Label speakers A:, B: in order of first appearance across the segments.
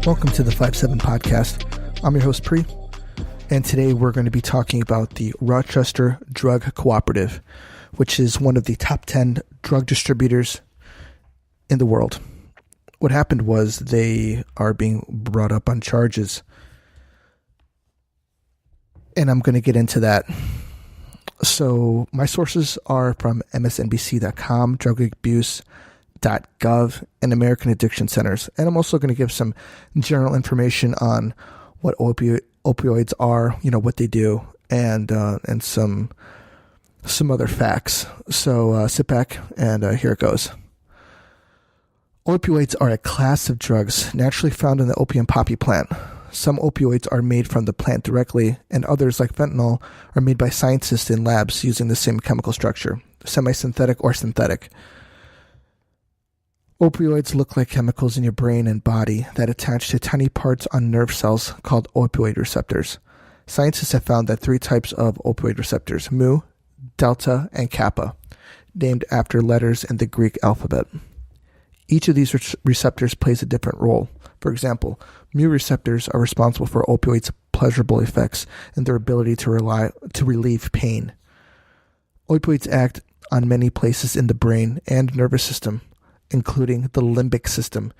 A: Welcome to the 5-7 podcast. I'm your host, Pri, and today we're going to be talking about the Rochester Drug Co-Operative, which is one of the top 10 drug distributors in the world. What happened was they are being brought up on charges, and I'm going to get into that. So my sources are from msnbc.com, drugabuse.gov, and American Addiction Centers. And I'm also going to give some general information on what opioids are, what they do, and some other facts. So sit back and here it goes. Opioids are a class of drugs naturally found in the opium poppy plant. Some opioids are made from the plant directly, and others, like fentanyl, are made by scientists in labs using the same chemical structure, semi-synthetic or synthetic. Opioids look like chemicals in your brain and body that attach to tiny parts on nerve cells called opioid receptors. Scientists have found that 3 types of opioid receptors, mu, delta, and kappa, named after letters in the Greek alphabet. Each of these receptors plays a different role. For example, mu receptors are responsible for opioids' pleasurable effects and their ability to relieve pain. Opioids act on many places in the brain and nervous system, including the limbic system,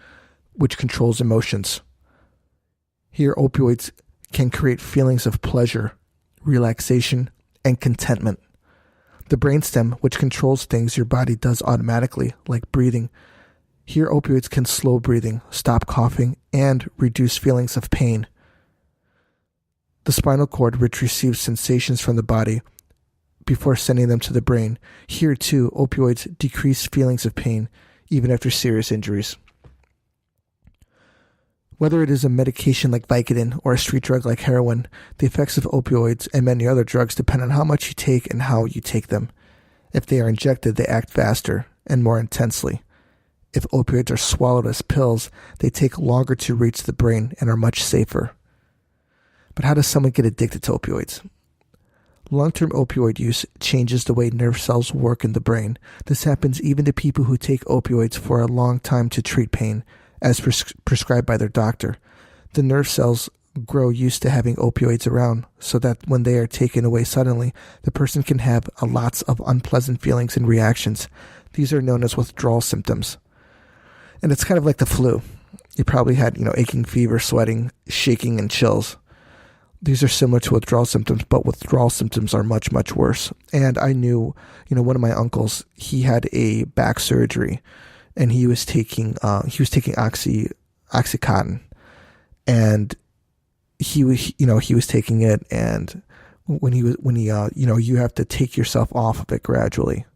A: which controls emotions. Here, opioids can create feelings of pleasure, relaxation, and contentment. The brainstem, which controls things your body does automatically, like breathing. Here, opioids can slow breathing, stop coughing, and reduce feelings of pain. The spinal cord, which receives sensations from the body before sending them to the brain. Here, too, opioids decrease feelings of pain, even after serious injuries. Whether it is a medication like Vicodin or a street drug like heroin, the effects of opioids and many other drugs depend on how much you take and how you take them. If they are injected, they act faster and more intensely. If opioids are swallowed as pills, they take longer to reach the brain and are much safer. But how does someone get addicted to opioids? Long-term opioid use changes the way nerve cells work in the brain. This happens even to people who take opioids for a long time to treat pain, as prescribed by their doctor. The nerve cells grow used to having opioids around, so that when they are taken away suddenly, the person can have lots of unpleasant feelings and reactions. These are known as withdrawal symptoms. And it's kind of like the flu. You probably had, aching fever, sweating, shaking, and chills. These are similar to withdrawal symptoms, but withdrawal symptoms are much, much worse. And I knew, one of my uncles, he had a back surgery, and he was taking Oxycodone, and he was taking it, and when you have to take yourself off of it gradually.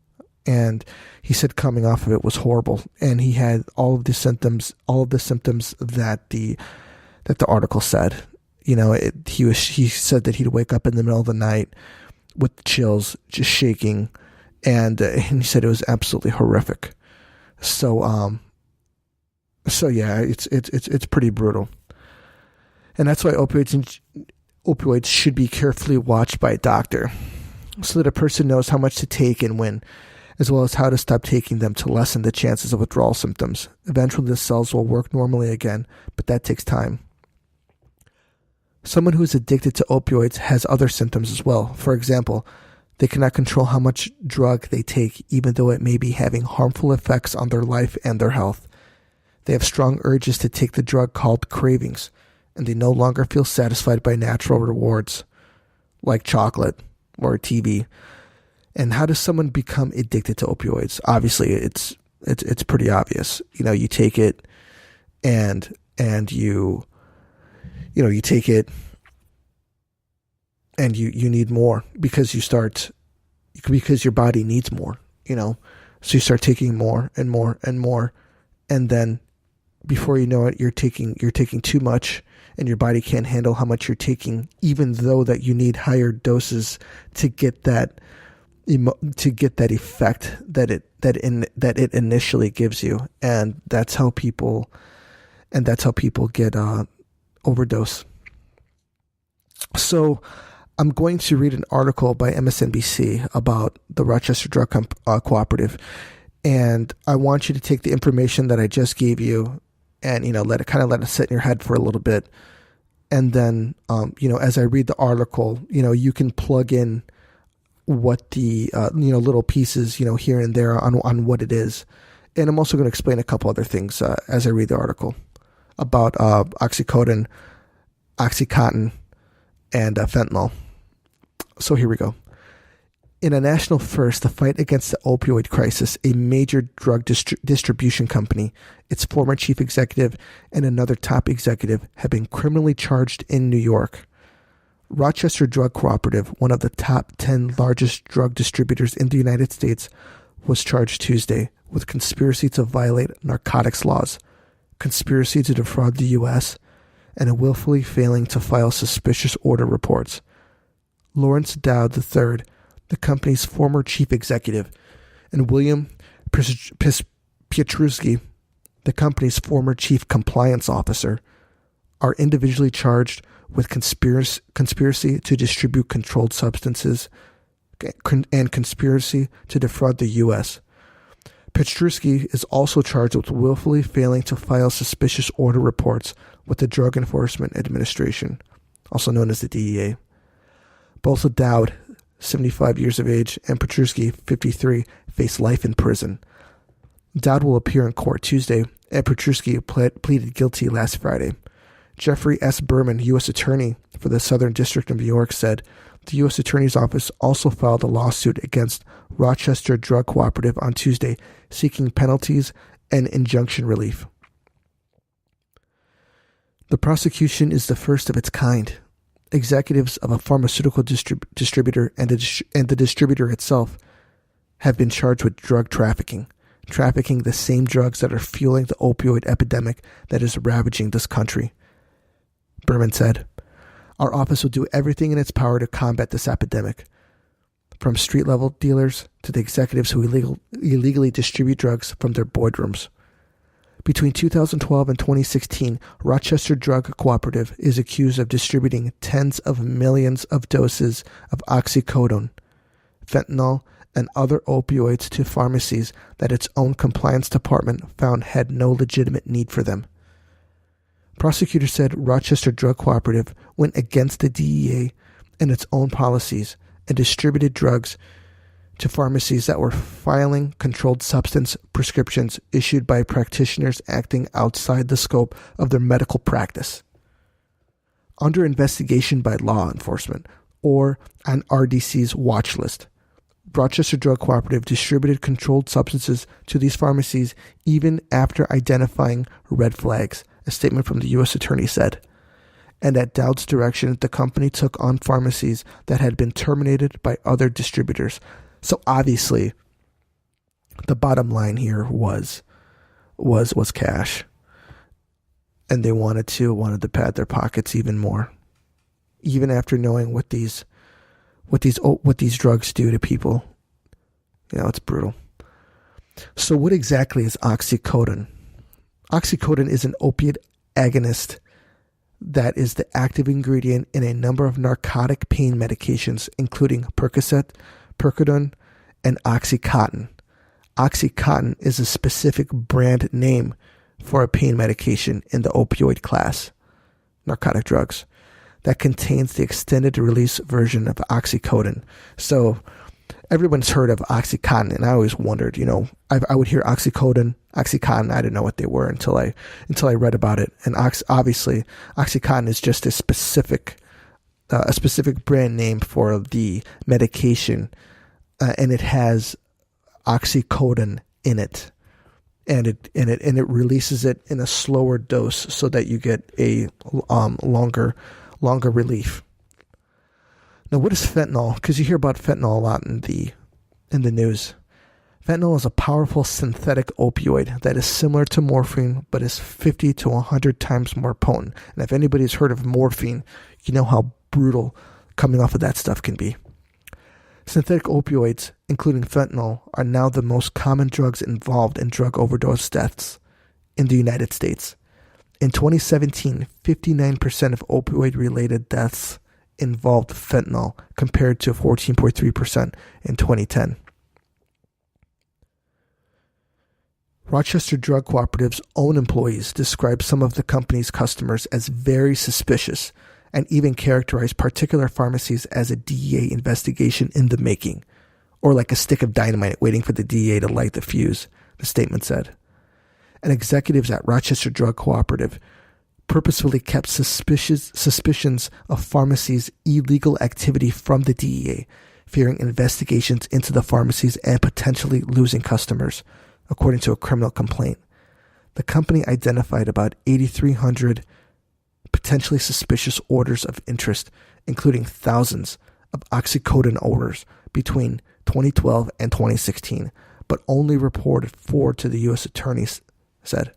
A: And he said coming off of it was horrible, and he had all of the symptoms that the article said. He said that he'd wake up in the middle of the night with chills, just shaking, and he said it was absolutely horrific. So yeah, it's pretty brutal, and that's why opioids should be carefully watched by a doctor, so that a person knows how much to take and when, as well as how to stop taking them to lessen the chances of withdrawal symptoms. Eventually, the cells will work normally again, but that takes time. Someone who is addicted to opioids has other symptoms as well. For example, they cannot control how much drug they take, even though it may be having harmful effects on their life and their health. They have strong urges to take the drug called cravings, and they no longer feel satisfied by natural rewards, like chocolate or TV. And how does someone become addicted to opioids? Obviously, it's pretty obvious. You take it, and you take it, and you need more because your body needs more. So you start taking more and more and more, and then before you know it, you're taking too much, and your body can't handle how much you're taking, even though that you need higher doses to get that effect that it initially gives you, and that's how people get overdose. So I'm going to read an article by MSNBC about the Rochester Drug Co-Operative, and I want you to take the information that I just gave you and, let it sit in your head for a little bit. And then, as I read the article, you can plug in what the, little pieces, here and there on what it is. And I'm also going to explain a couple other things as I read the article about Oxycodone, Oxycontin, and fentanyl. So here we go. In a national first, the fight against the opioid crisis, a major drug distribution company, its former chief executive, and another top executive have been criminally charged in New York. Rochester Drug Co-Operative, one of the top 10 largest drug distributors in the United States, was charged Tuesday with conspiracy to violate narcotics laws, conspiracy to defraud the U.S., and willfully failing to file suspicious order reports. Laurence Doud III, the company's former chief executive, and William Pietruszewski, the company's former chief compliance officer, are individually charged with conspiracy to distribute controlled substances and conspiracy to defraud the U.S. Pietruszewski is also charged with willfully failing to file suspicious order reports with the Drug Enforcement Administration, also known as the DEA. Both Doud, 75 years of age, and Pietruszewski, 53, face life in prison. Doud will appear in court Tuesday, and Pietruszewski pleaded guilty last Friday. Jeffrey S. Berman, U.S. Attorney for the Southern District of New York, said the U.S. Attorney's Office also filed a lawsuit against Rochester Drug Co-Operative on Tuesday, seeking penalties and injunction relief. The prosecution is the first of its kind. Executives of a pharmaceutical distributor and the distributor itself have been charged with drug trafficking the same drugs that are fueling the opioid epidemic that is ravaging this country. Berman said, "Our office will do everything in its power to combat this epidemic, from street-level dealers to the executives who illegally distribute drugs from their boardrooms." Between 2012 and 2016, Rochester Drug Co-Operative is accused of distributing tens of millions of doses of oxycodone, fentanyl, and other opioids to pharmacies that its own compliance department found had no legitimate need for them. Prosecutors said Rochester Drug Co-Operative went against the DEA and its own policies and distributed drugs to pharmacies that were filing controlled substance prescriptions issued by practitioners acting outside the scope of their medical practice. Under investigation by law enforcement or on RDC's watch list, Rochester Drug Co-Operative distributed controlled substances to these pharmacies even after identifying red flags, a statement from the U.S. Attorney said. And at Doud's direction, the company took on pharmacies that had been terminated by other distributors. So obviously, the bottom line here was cash, and they wanted to pad their pockets even more, even after knowing what these drugs do to people. It's brutal. So what exactly is oxycodone? Oxycodone is an opiate agonist that is the active ingredient in a number of narcotic pain medications, including Percocet, Percodone, and Oxycontin. Oxycontin is a specific brand name for a pain medication in the opioid class, narcotic drugs, that contains the extended release version of Oxycodone. So everyone's heard of Oxycontin, and I always wondered, I would hear Oxycodone, Oxycontin. I didn't know what they were until I read about it. And obviously, Oxycontin is just a specific brand name for the medication, and it has oxycodone in it, and it releases it in a slower dose so that you get a longer relief. Now, what is fentanyl? Because you hear about fentanyl a lot in the news. Fentanyl is a powerful synthetic opioid that is similar to morphine, but is 50 to 100 times more potent. And if anybody's heard of morphine, you know how brutal coming off of that stuff can be. Synthetic opioids, including fentanyl, are now the most common drugs involved in drug overdose deaths in the United States. In 2017, 59% of opioid-related deaths involved fentanyl, compared to 14.3% in 2010. Rochester Drug Cooperative's own employees described some of the company's customers as very suspicious and even characterized particular pharmacies as a DEA investigation in the making, or like a stick of dynamite waiting for the DEA to light the fuse, the statement said. And executives at Rochester Drug Cooperative purposefully kept suspicions of pharmacies' illegal activity from the DEA, fearing investigations into the pharmacies and potentially losing customers, according to a criminal complaint. The company identified about 8,300 potentially suspicious orders of interest, including thousands of Oxycodone orders between 2012 and 2016, but only reported 4 to the U.S. attorneys said.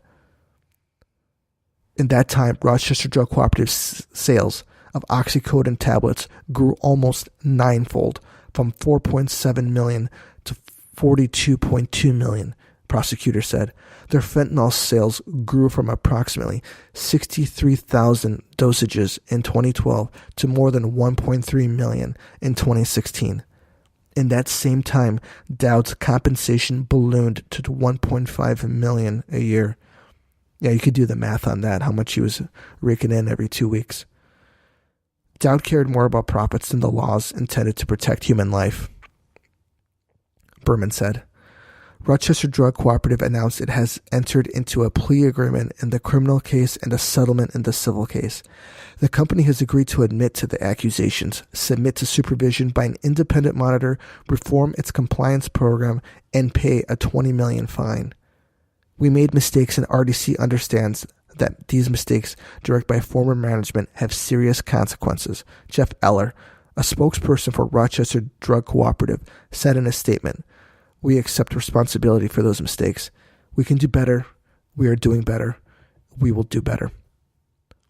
A: In that time, Rochester Drug Cooperative's sales of Oxycodone tablets grew almost ninefold, from 4.7 million to 42.2 million, prosecutors said. Their fentanyl sales grew from approximately 63,000 dosages in 2012 to more than 1.3 million in 2016. In that same time, Doud's compensation ballooned to 1.5 million a year. Yeah, you could do the math on that, how much he was raking in every 2 weeks. Doud cared more about profits than the laws intended to protect human life, Berman said. Rochester Drug Cooperative announced it has entered into a plea agreement in the criminal case and a settlement in the civil case. The company has agreed to admit to the accusations, submit to supervision by an independent monitor, reform its compliance program, and pay a $20 million fine. We made mistakes, and RDC understands that these mistakes, directed by former management, have serious consequences, Jeff Eller, a spokesperson for Rochester Drug Cooperative, said in a statement. We accept responsibility for those mistakes. We can do better. We are doing better. We will do better.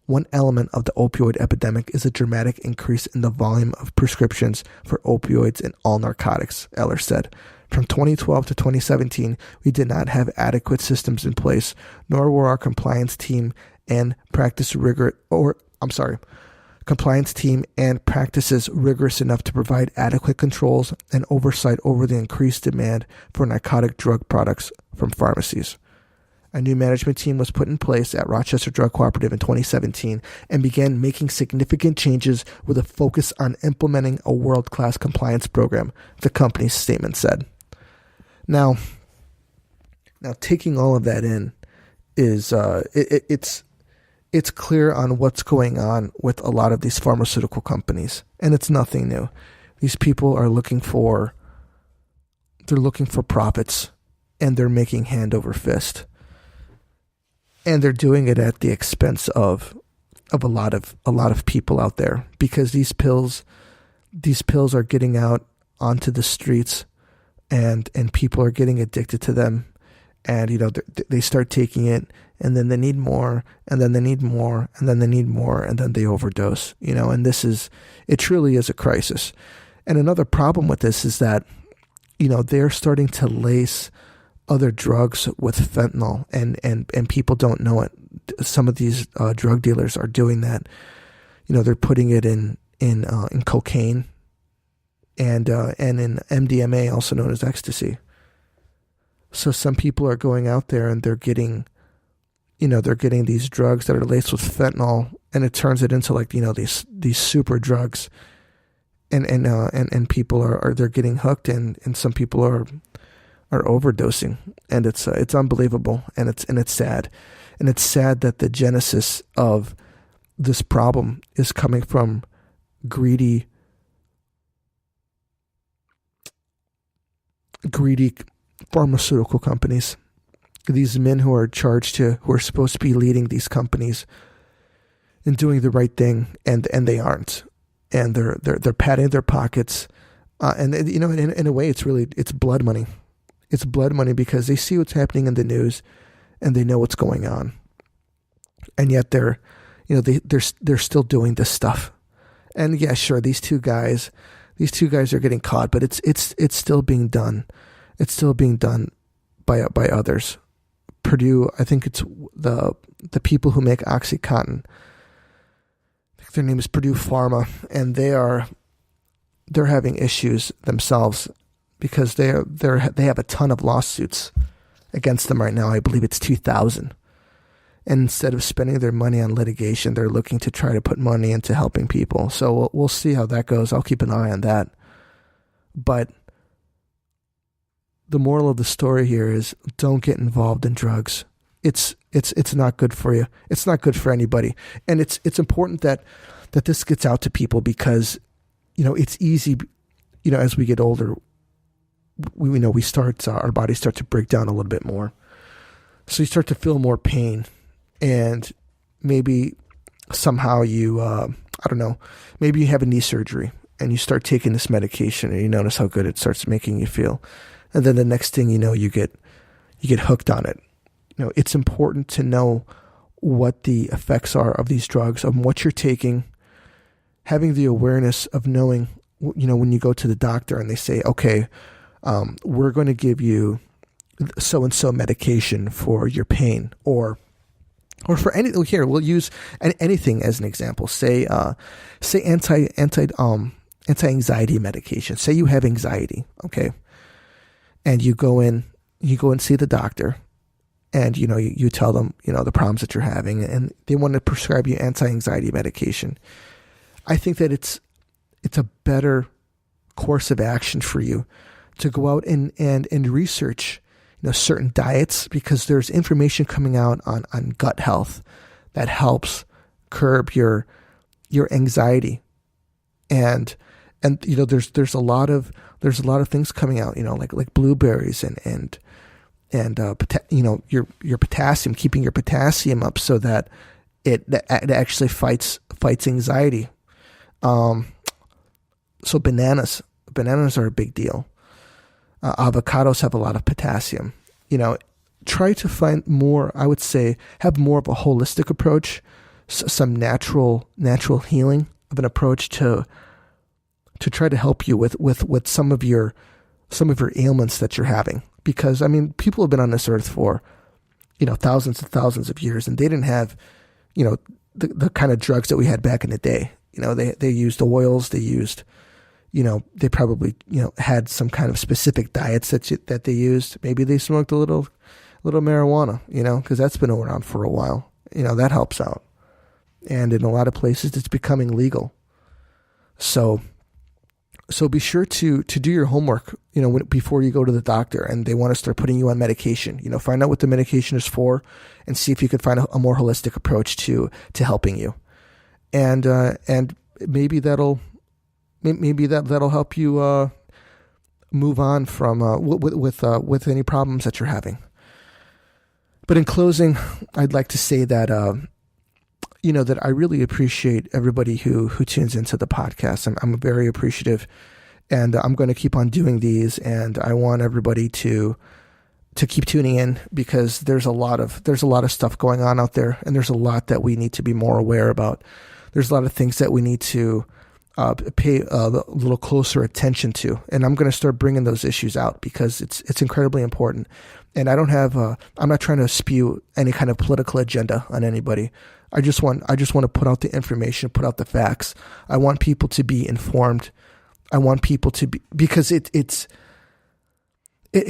A: One element of the opioid epidemic is a dramatic increase in the volume of prescriptions for opioids and all narcotics, Eller said. From 2012 to 2017, we did not have adequate systems in place, nor were our compliance team and practices rigorous enough to provide adequate controls and oversight over the increased demand for narcotic drug products from pharmacies. A new management team was put in place at Rochester Drug Cooperative in 2017 and began making significant changes with a focus on implementing a world-class compliance program, the company's statement said. Now taking all of that in is it's clear on what's going on with a lot of these pharmaceutical companies, and it's nothing new. These people are looking for profits, and they're making hand over fist, and they're doing it at the expense of a lot of people out there, because these pills are getting out onto the streets, and people are getting addicted to them, and they start taking it, and then they need more, and then they need more, and then they need more, and then they overdose, and it truly is a crisis. And another problem with this is that, they're starting to lace other drugs with fentanyl, and people don't know it. Some of these drug dealers are doing that. They're putting it in cocaine and in MDMA, also known as ecstasy. So some people are going out there and they're getting these drugs that are laced with fentanyl, and it turns it into these super drugs, and people they're getting hooked, and some people are overdosing, and it's unbelievable, and it's sad, and it's sad that the genesis of this problem is coming from greedy pharmaceutical companies. These men who are supposed to be leading these companies and doing the right thing, and they aren't, and they're padding their pockets, and in a way it's blood money. It's blood money because they see what's happening in the news, and they know what's going on, and yet they're still doing this stuff. And yeah, sure, these two guys are getting caught, but it's still being done. It's still being done by others. Purdue, I think it's the people who make Oxycontin. I think their name is Purdue Pharma, and they're having issues themselves because they have a ton of lawsuits against them right now. I believe it's 2,000. And instead of spending their money on litigation, they're looking to try to put money into helping people. So we'll see how that goes. I'll keep an eye on that. But the moral of the story here is don't get involved in drugs. It's not good for you. It's not good for anybody. And it's important that this gets out to people because, it's easy, as we get older, we start, our bodies start to break down a little bit more. So you start to feel more pain. And maybe somehow you, maybe you have a knee surgery and you start taking this medication and you notice how good it starts making you feel. And then the next thing you know, you get hooked on it. It's important to know what the effects are of these drugs, of what you're taking, having the awareness of knowing, when you go to the doctor and they say, okay, we're going to give you so-and-so medication for your pain or for anything. Here, we'll use anything as an example. Say anti-anxiety medication. Say you have anxiety, okay, and you go and see the doctor, and you tell them the problems that you're having, and they want to prescribe you anti-anxiety medication. I think that it's a better course of action for you to go out and research certain diets, because there's information coming out on gut health that helps curb your anxiety. And there's a lot of things coming out, like blueberries and your potassium, keeping your potassium up so that it actually fights anxiety. So bananas are a big deal. Avocados have a lot of potassium. Try to find more, I would say, have more of a holistic approach, some natural healing of an approach to try to help you with some of your ailments that you're having. Because, people have been on this earth for, thousands and thousands of years, and they didn't have, the kind of drugs that we had back in the day. They used oils, they used, they probably, had some kind of specific diets that they used. Maybe they smoked a little marijuana, because that's been around for a while. That helps out. And in a lot of places, it's becoming legal. So be sure to do your homework, before you go to the doctor and they want to start putting you on medication. Find out what the medication is for and see if you can find a more holistic approach to helping you. And maybe that'll help you move on from with any problems that you're having. But in closing, I'd like to say that that I really appreciate everybody who tunes into the podcast. I'm very appreciative, and I'm going to keep on doing these. And I want everybody to keep tuning in, because there's a lot of stuff going on out there, and there's a lot that we need to be more aware about. There's a lot of things that we need to pay a little closer attention to, and I'm going to start bringing those issues out because it's incredibly important. And I'm not trying to spew any kind of political agenda on anybody. I just want to put out the information, put out the facts. I want people to be informed. I want people to be, because it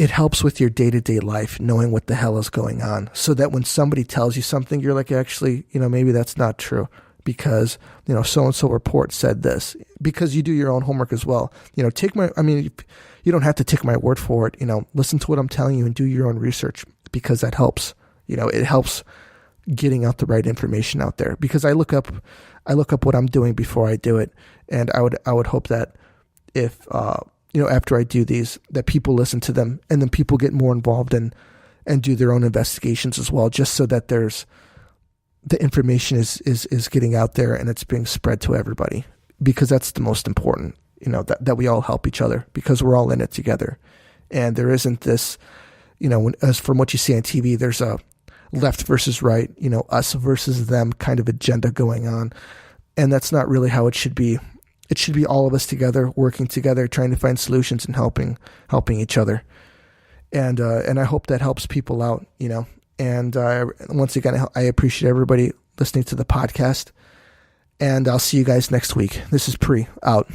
A: helps with your day-to-day life, knowing what the hell is going on, so that when somebody tells you something, you're like, actually, maybe that's not true, because, so-and-so report said this, because you do your own homework as well. You don't have to take my word for it. Listen to what I'm telling you and do your own research, because that helps. It helps getting out the right information out there, because I look up what I'm doing before I do it. And I would hope that if, after I do these, that people listen to them, and then people get more involved and do their own investigations as well, just so that the information is getting out there and it's being spread to everybody, because that's the most important, that we all help each other, because we're all in it together. And there isn't this, as from what you see on TV, there's a left versus right, us versus them kind of agenda going on. And that's not really how it should be. It should be all of us together, working together, trying to find solutions and helping each other. And I hope that helps people out, And once again, I appreciate everybody listening to the podcast. And I'll see you guys next week. This is Pri, out.